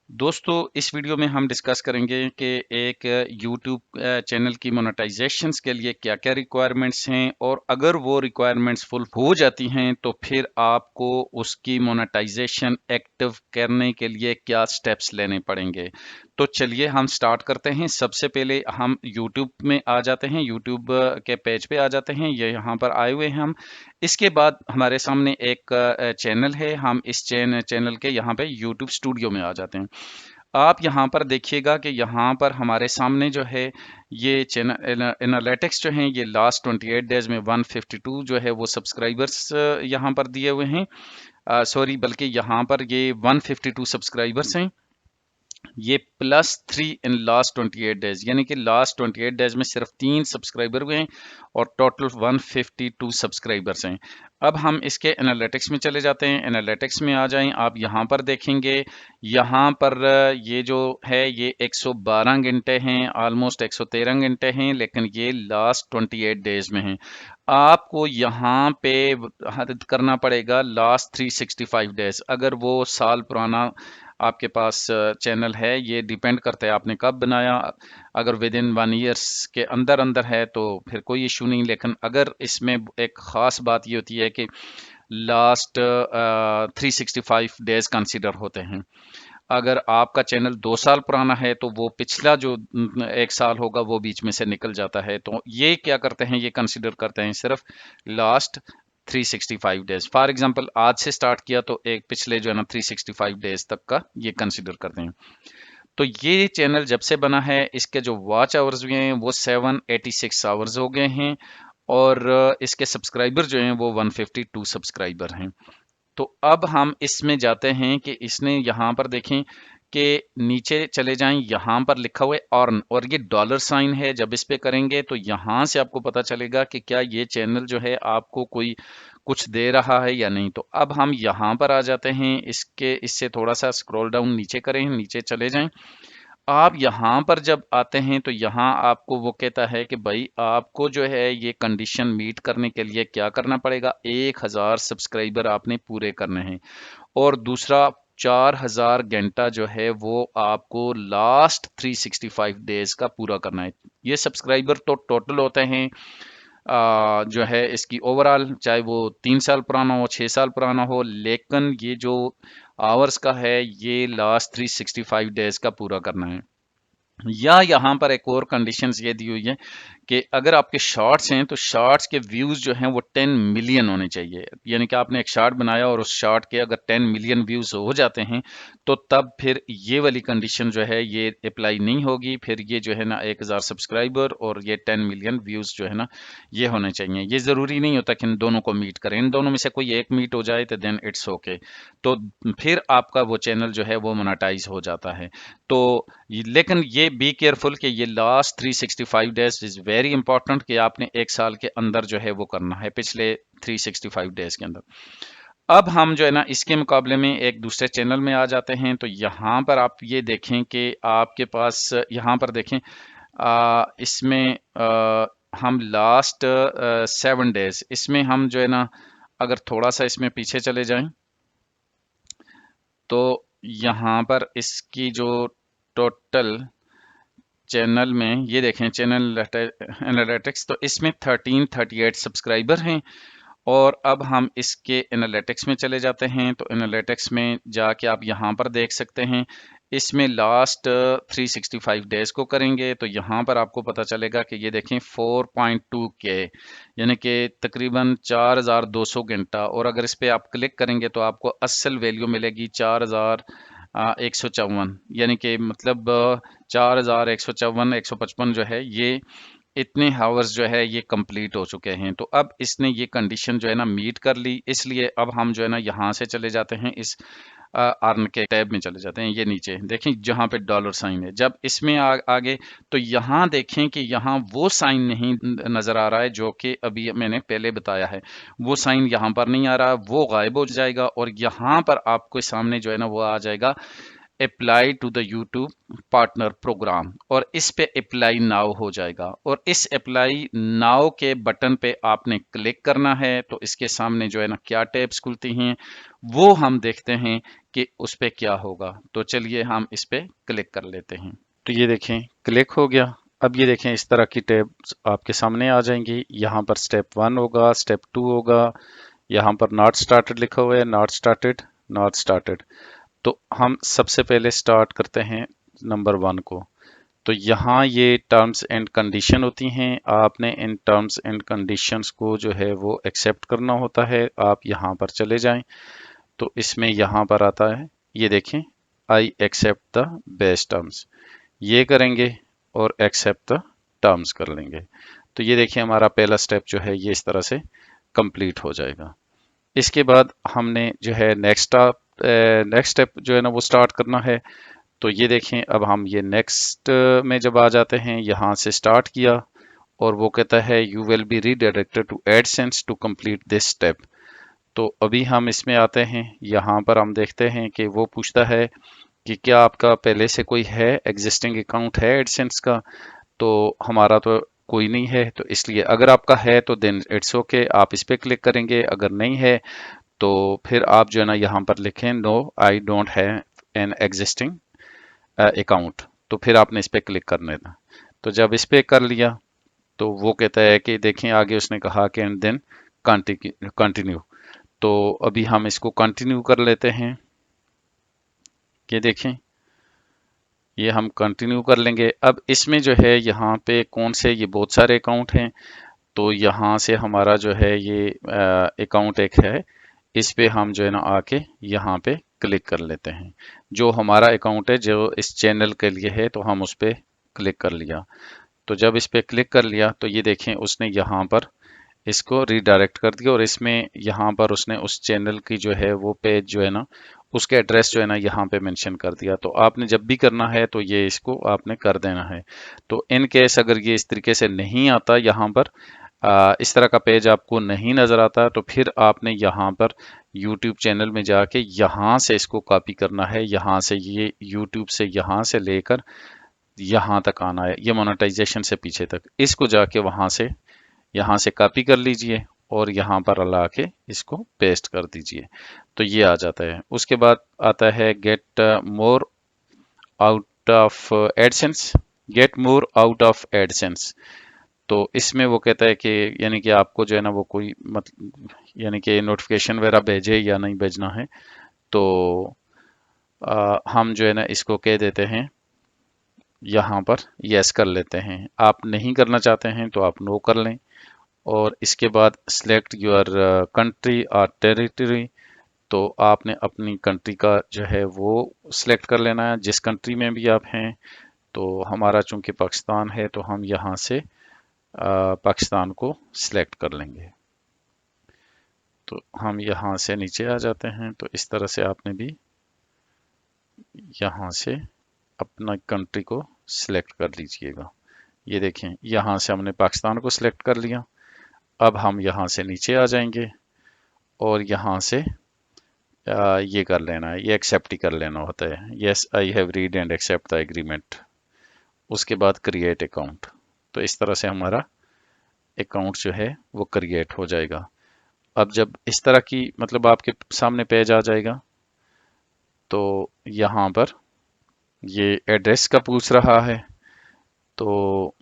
दोस्तों इस वीडियो में हम डिस्कस करेंगे कि एक YouTube चैनल की मोनेटाइजेशंस के लिए क्या-क्या रिक्वायरमेंट्स हैं और अगर वो रिक्वायरमेंट्स फुल हो जाती हैं तो फिर आपको उसकी मोनेटाइजेशन एक्टिव करने के लिए क्या स्टेप्स लेने पड़ेंगे। तो चलिए हम स्टार्ट करते हैं। सबसे पहले हम YouTube में आ जाते हैं, YouTube के पेज पे आ जाते हैं। ये यहाँ पर आए हुए हैं हम। इसके बाद हमारे सामने एक चैनल है। हम इस चैनल के यहाँ पे YouTube स्टूडियो में आ जाते हैं। आप यहाँ पर देखिएगा कि यहाँ पर हमारे सामने जो है ये चैनल एनालिटिक्स जो हैं ये लास्ट 28 डेज में 152 जो है वो सब्सक्राइबर्स यहाँ पर दिए हुए हैं। सॉरी, बल्कि यहाँ पर ये 152 सब्सक्राइबर्स हैं। ये +3 इन लास्ट 28 डेज, यानी कि लास्ट 28 डेज में सिर्फ 3 सब्सक्राइबर हुए हैं और टोटल 152 सब्सक्राइबर्स हैं। अब हम इसके एनालिटिक्स में चले जाते हैं। एनालिटिक्स में आ जाएं, आप यहाँ पर देखेंगे, यहाँ पर ये जो है ये 112 घंटे हैं, ऑलमोस्ट 113 घंटे हैं, लेकिन ये लास्ट 28 डेज में हैं। आपको यहाँ पे हद करना पड़ेगा लास्ट 365 डेज। अगर वो साल पुराना आपके पास चैनल है, ये डिपेंड करता है आपने कब बनाया। अगर विद इन 1 ईयर्स के अंदर अंदर है तो फिर कोई इशू नहीं, लेकिन अगर इसमें एक ख़ास बात ये होती है कि लास्ट 365 डेज कंसिडर होते हैं। अगर आपका चैनल 2 साल पुराना है तो वो पिछला जो 1 साल होगा वो बीच में से निकल जाता है। तो ये क्या करते हैं, ये कंसिडर करते हैं सिर्फ लास्ट 365 डेज। फॉर एग्जांपल आज से स्टार्ट किया तो एक पिछले जो है ना 365 डेज तक का ये कंसिडर करते हैं। तो ये चैनल जब से बना है इसके जो वॉच आवर्स हुए हैं वो 786 आवर्स हो गए हैं और इसके सब्सक्राइबर जो हैं वो 152 सब्सक्राइबर हैं। तो अब हम इसमें जाते हैं कि इसने यहाँ पर देखें कि नीचे चले जाएं, यहाँ पर लिखा हुआ है अर्न और ये डॉलर साइन है। जब इस पे करेंगे तो यहाँ से आपको पता चलेगा कि क्या ये चैनल जो है आपको कोई कुछ दे रहा है या नहीं। तो अब हम यहाँ पर आ जाते हैं, इससे थोड़ा सा स्क्रॉल डाउन नीचे करें, नीचे चले जाएं। आप यहाँ पर जब आते हैं तो यहाँ आपको वो कहता है कि भाई आपको जो है ये कंडीशन मीट करने के लिए क्या करना पड़ेगा, 1000 सब्सक्राइबर आपने पूरे करने हैं और दूसरा 4000 घंटा जो है वो आपको लास्ट 365 डेज का पूरा करना है। ये सब्सक्राइबर तो टोटल होते हैं जो है इसकी ओवरऑल, चाहे वो 3 साल पुराना हो 6 साल पुराना हो, लेकिन ये जो आवर्स का है ये लास्ट 365 डेज का पूरा करना है। या यहाँ पर एक और कंडीशंस ये दी हुई है कि अगर आपके शॉर्ट्स हैं तो शॉर्ट्स के व्यूज जो हैं वो 10 मिलियन होने चाहिए। यानी कि आपने एक शॉर्ट बनाया और उस शॉर्ट के अगर 10 मिलियन व्यूज हो जाते हैं तो तब फिर ये वाली कंडीशन जो है ये अप्लाई नहीं होगी। फिर ये जो है ना 1000 सब्सक्राइबर और ये 10 मिलियन व्यूज जो है ना ये होने चाहिए। ये ज़रूरी नहीं होता कि इन दोनों को मीट करें, इन दोनों में से कोई एक मीट हो जाए तो देन इट्स ओके। तो फिर आपका वो चैनल जो है वो मोनेटाइज हो जाता है। तो लेकिन ये बी केयरफुल कि ये last 365 days is very important कि आपने 1 साल के अंदर जो है वो करना है, पिछले 365 डेज के अंदर। अब हम जो है ना इसके मुकाबले में एक दूसरे चैनल में आ जाते हैं। तो यहाँ पर आप ये देखें कि आपके पास यहाँ पर देखें इसमें हम लास्ट 7 डेज इसमें हम जो है ना अगर थोड़ा सा इसमें पीछे चले जाएं तो यहाँ पर इसकी जो टोटल चैनल में ये देखें चैनल एनालिटिक्स, तो इसमें 1338 सब्सक्राइबर हैं। और अब हम इसके एनालिटिक्स में चले जाते हैं। तो एनालिटिक्स में जाके आप यहाँ पर देख सकते हैं, इसमें लास्ट 365 डेज को करेंगे तो यहाँ पर आपको पता चलेगा कि ये देखें 4.2 के, यानी कि तकरीबन 4200 घंटा। और अगर इस पे आप क्लिक करेंगे तो आपको असल वैल्यू मिलेगी 4154, यानी कि मतलब 4154 155 जो है ये इतने हावर्स जो है ये कंप्लीट हो चुके हैं। तो अब इसने ये कंडीशन जो है ना मीट कर ली, इसलिए अब हम जो है ना यहाँ से चले जाते हैं, इस अर्न के टैब में चले जाते हैं। ये नीचे देखें जहाँ पे डॉलर साइन है, जब इसमें आगे तो यहाँ देखें कि यहाँ वो साइन नहीं नजर आ रहा है जो कि अभी मैंने पहले बताया है। वो साइन यहाँ पर नहीं आ रहा, वो गायब हो जाएगा और यहाँ पर आपके सामने जो है ना वो आ जाएगा apply to the YouTube partner program, और इस पे अप्लाई नाउ हो जाएगा। और इस अप्लाई नाउ के बटन पे आपने क्लिक करना है। तो इसके सामने जो है ना क्या टैब्स खुलती हैं वो हम देखते हैं कि उस पे क्या होगा। तो चलिए हम इस पे क्लिक कर लेते हैं। तो ये देखें क्लिक हो गया। अब ये देखें इस तरह की टैब्स आपके सामने आ जाएंगी। यहाँ पर स्टेप 1 होगा, स्टेप 2 होगा, यहाँ पर नॉट स्टार्टेड लिखा हुआ है, नॉट स्टार्टेड, नॉट स्टार्टेड। तो हम सबसे पहले स्टार्ट करते हैं नंबर 1 को। तो यहाँ ये टर्म्स एंड कंडीशन होती हैं। आपने इन टर्म्स एंड कंडीशंस को जो है वो एक्सेप्ट करना होता है। आप यहाँ पर चले जाएं तो इसमें यहाँ पर आता है, ये देखें, I accept the best terms, ये करेंगे और एक्सेप्ट द टर्म्स कर लेंगे। तो ये देखिए हमारा पहला स्टेप जो है ये इस तरह से कंप्लीट हो जाएगा। इसके बाद हमने जो है नेक्स्ट स्टेप जो है ना वो स्टार्ट करना है। तो ये देखें अब हम ये नेक्स्ट में जब आ जाते हैं, यहाँ से स्टार्ट किया और वो कहता है you will be redirected to AdSense to complete this step. तो अभी हम इसमें आते हैं, यहाँ पर हम देखते हैं कि वो पूछता है कि क्या आपका पहले से कोई है, एग्जिस्टिंग अकाउंट है एडसेंस का। तो हमारा तो कोई नहीं है, तो इसलिए अगर आपका है तो देन इट्स ओके, आप इस पे क्लिक करेंगे। अगर नहीं है तो फिर आप जो है ना यहाँ पर लिखें no I don't have an existing account. तो फिर आपने इस पे क्लिक करने था। तो जब इस पे कर लिया तो वो कहता है कि देखें आगे उसने कहा कि एंड देन कंटिन्यू। तो अभी हम इसको कंटिन्यू कर लेते हैं। कि देखें ये हम कंटिन्यू कर लेंगे। अब इसमें जो है यहाँ पे कौन से, ये बहुत सारे अकाउंट हैं। तो यहाँ से हमारा जो है ये अकाउंट एक है, इस पे हम जो है ना आके यहाँ पे क्लिक कर लेते हैं। जो हमारा अकाउंट है जो इस चैनल के लिए है, तो हम उस पे क्लिक कर लिया। तो जब इस पे क्लिक कर लिया तो ये देखें उसने यहाँ पर इसको रीडायरेक्ट कर दिया और इसमें यहाँ पर उसने उस चैनल की जो है वो पेज जो है ना उसके एड्रेस जो है ना यहाँ पे मेंशन कर दिया। तो आपने जब भी करना है तो ये इसको आपने कर देना है। तो इन केस अगर ये इस तरीके से नहीं आता, यहाँ पर इस तरह का पेज आपको नहीं नजर आता, तो फिर आपने यहाँ पर YouTube चैनल में जाके यहाँ से इसको कॉपी करना है। यहाँ से ये YouTube से यहाँ से लेकर यहाँ तक आना है, ये मोनेटाइजेशन से पीछे तक, इसको जाके वहां से यहाँ से कॉपी कर लीजिए और यहाँ पर ला के इसको पेस्ट कर दीजिए। तो ये आ जाता है। उसके बाद आता है get more out of AdSense, get more out of AdSense. तो इसमें वो कहता है कि यानी कि आपको जो है ना वो कोई मतलब यानी कि नोटिफिकेशन वगैरह भेजे या नहीं भेजना है। तो हम जो है ना इसको कह देते हैं, यहाँ पर यस कर लेते हैं। आप नहीं करना चाहते हैं तो आप नो कर लें। और इसके बाद सिलेक्ट योर कंट्री और टेरिटरी। तो आपने अपनी कंट्री का जो है वो सिलेक्ट कर लेना है, जिस कंट्री में भी आप हैं। तो हमारा चूंकि पाकिस्तान है तो हम यहाँ से पाकिस्तान को सिलेक्ट कर लेंगे। तो हम यहाँ से नीचे आ जाते हैं। तो इस तरह से आपने भी यहाँ से अपना कंट्री को सिलेक्ट कर लीजिएगा। ये देखें यहाँ से हमने पाकिस्तान को सिलेक्ट कर लिया। अब हम यहाँ से नीचे आ जाएंगे और यहाँ से ये कर लेना है, ये एक्सेप्ट ही कर लेना होता है। Yes I have read and accept the agreement. उसके बाद क्रिएट अकाउंट। तो इस तरह से हमारा अकाउंट जो है वो क्रिएट हो जाएगा। अब जब इस तरह की मतलब आपके सामने पेज आ जाएगा तो यहाँ पर ये एड्रेस का पूछ रहा है। तो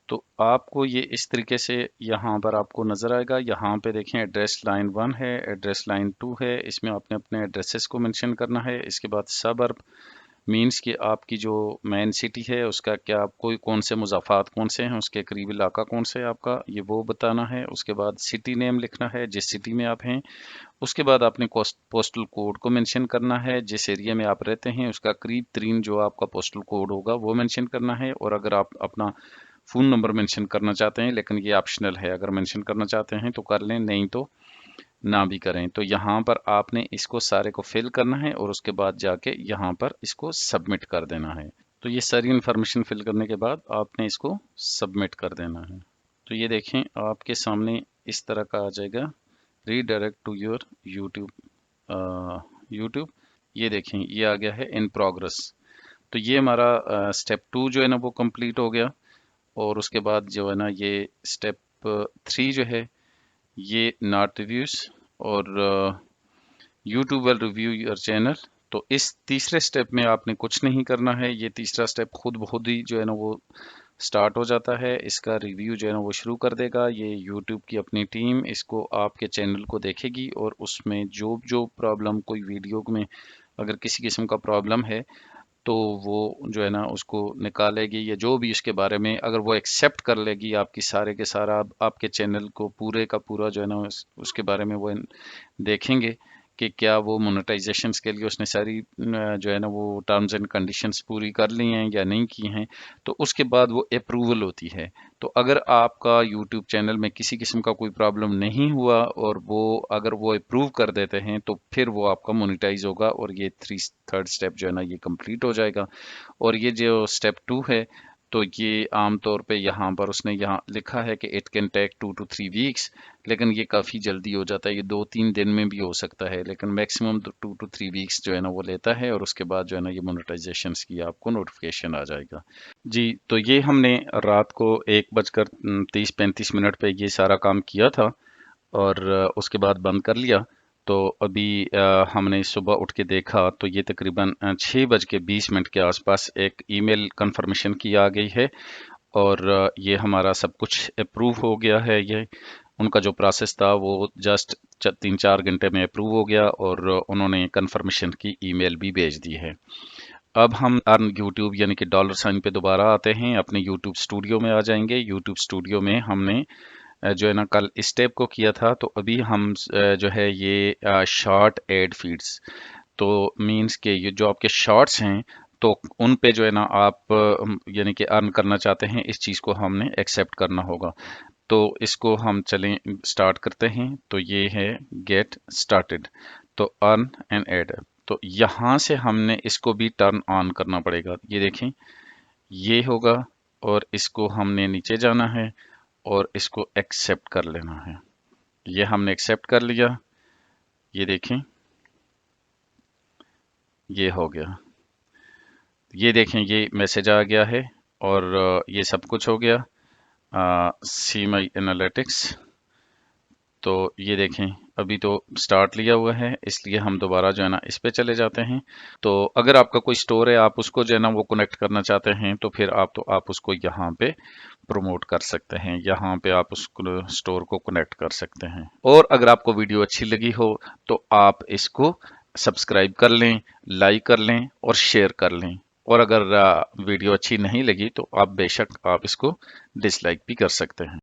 तो आपको ये इस तरीके से यहाँ पर आपको नज़र आएगा। यहाँ पे देखें एड्रेस लाइन 1 है, एड्रेस लाइन 2 है। इसमें आपने अपने एड्रेसेस को मेंशन करना है। इसके बाद सबअर्ब मींस कि आपकी जो मेन सिटी है उसका क्या, कोई कौन से मुज़ाफ़ात कौन से हैं, उसके करीब इलाका कौन से है आपका, ये वो बताना है। उसके बाद सिटी नेम लिखना है जिस सिटी में आप हैं। उसके बाद आपने पोस्टल कोड को मेंशन करना है, जिस एरिया में आप रहते हैं उसका करीब तरीन जो आपका पोस्टल कोड होगा वो मेंशन करना है। और अगर आप अपना फ़ोन नंबर मेंशन करना चाहते हैं, लेकिन ये ऑप्शनल है, अगर मेंशन करना चाहते हैं तो कर लें, नहीं तो ना भी करें। तो यहाँ पर आपने इसको सारे को फिल करना है और उसके बाद जाके यहाँ पर इसको सबमिट कर देना है। तो ये सारी इन्फॉर्मेशन फिल करने के बाद आपने इसको सबमिट कर देना है। तो ये देखें आपके सामने इस तरह का आ जाएगा, रीडायरेक्ट टू योर यूट्यूब। ये देखें ये आ गया है इन प्रोग्रेस। तो ये हमारा स्टेप 2 जो है ना वो कंप्लीट हो गया। और उसके बाद जो है ना ये स्टेप 3 जो है ये नॉट रिव्यूज और YouTube will review your channel. तो इस तीसरे स्टेप में आपने कुछ नहीं करना है, ये तीसरा स्टेप खुद ब खुद ही जो है ना वो स्टार्ट हो जाता है। इसका रिव्यू जो है ना वो शुरू कर देगा। ये यूट्यूब की अपनी टीम इसको आपके चैनल को देखेगी और उसमें जो जो प्रॉब्लम, कोई वीडियो में अगर किसी किस्म का प्रॉब्लम है तो वो जो है ना उसको निकालेगी, या जो भी उसके बारे में अगर वो एक्सेप्ट कर लेगी आपकी सारे के सारा आपके चैनल को पूरे का पूरा जो है ना उसके बारे में वो देखेंगे कि क्या वो मोनेटाइजेशंस के लिए उसने सारी जो है ना वो टर्म्स एंड कंडीशंस पूरी कर ली हैं या नहीं की हैं। तो उसके बाद वो अप्रूवल होती है। तो अगर आपका यूट्यूब चैनल में किसी किस्म का कोई प्रॉब्लम नहीं हुआ और वो अगर वो अप्रूव कर देते हैं तो फिर वो आपका मोनेटाइज होगा और ये थर्ड स्टेप जो है ना ये कंप्लीट हो जाएगा। और ये जो स्टेप 2 है तो ये आमतौर पे यहाँ पर उसने यहाँ लिखा है कि it can take 2 to 3 weeks, लेकिन ये काफ़ी जल्दी हो जाता है, ये 2-3 दिन में भी हो सकता है, लेकिन मैक्सिमम 2 to 3 वीक्स जो है ना वो लेता है। और उसके बाद जो है ना ये मोनेटाइजेशन की आपको नोटिफिकेशन आ जाएगा। जी, तो ये हमने रात को 1:30-35 पे ये सारा काम किया था और उसके बाद बंद कर लिया। तो अभी हमने सुबह उठ के देखा तो ये तकरीबन 6:20 के आसपास एक ईमेल कंफर्मेशन की आ गई है और ये हमारा सब कुछ अप्रूव हो गया है। ये उनका जो प्रोसेस था वो जस्ट 3-4 घंटे में अप्रूव हो गया और उन्होंने कंफर्मेशन की ईमेल भी भेज दी है। अब हम अर्न यूट्यूब यानी कि डॉलर साइन पे दोबारा आते हैं, अपने यूट्यूब स्टूडियो में आ जाएंगे। यूट्यूब स्टूडियो में हमने जो है ना कल इस स्टेप को किया था, तो अभी हम जो है ये शॉर्ट एड फीड्स, तो मींस के ये जो आपके शॉर्ट्स हैं तो उन पे जो है ना आप यानी कि अर्न करना चाहते हैं, इस चीज़ को हमने एक्सेप्ट करना होगा। तो इसको हम चलें स्टार्ट करते हैं। तो ये है गेट स्टार्टेड, तो अर्न एंड एड। तो यहाँ से हमने इसको भी टर्न ऑन करना पड़ेगा। ये देखें ये होगा और इसको हमने नीचे जाना है और इसको एक्सेप्ट कर लेना है। ये हमने एक्सेप्ट कर लिया। ये देखें ये हो गया। ये देखें ये मैसेज आ गया है और ये सब कुछ हो गया। सी माई एनालिटिक्स। तो ये देखें अभी तो स्टार्ट लिया हुआ है, इसलिए हम दोबारा जो है ना इस पे चले जाते हैं। तो अगर आपका कोई स्टोर है, आप उसको जो है ना वो कनेक्ट करना चाहते हैं तो फिर आप उसको यहाँ पे प्रमोट कर सकते हैं, यहाँ पे आप उस स्टोर को कनेक्ट कर सकते हैं। और अगर आपको वीडियो अच्छी लगी हो तो आप इसको सब्सक्राइब कर लें, लाइक कर लें और शेयर कर लें। और अगर वीडियो अच्छी नहीं लगी तो आप बेशक आप इसको डिसलाइक भी कर सकते हैं।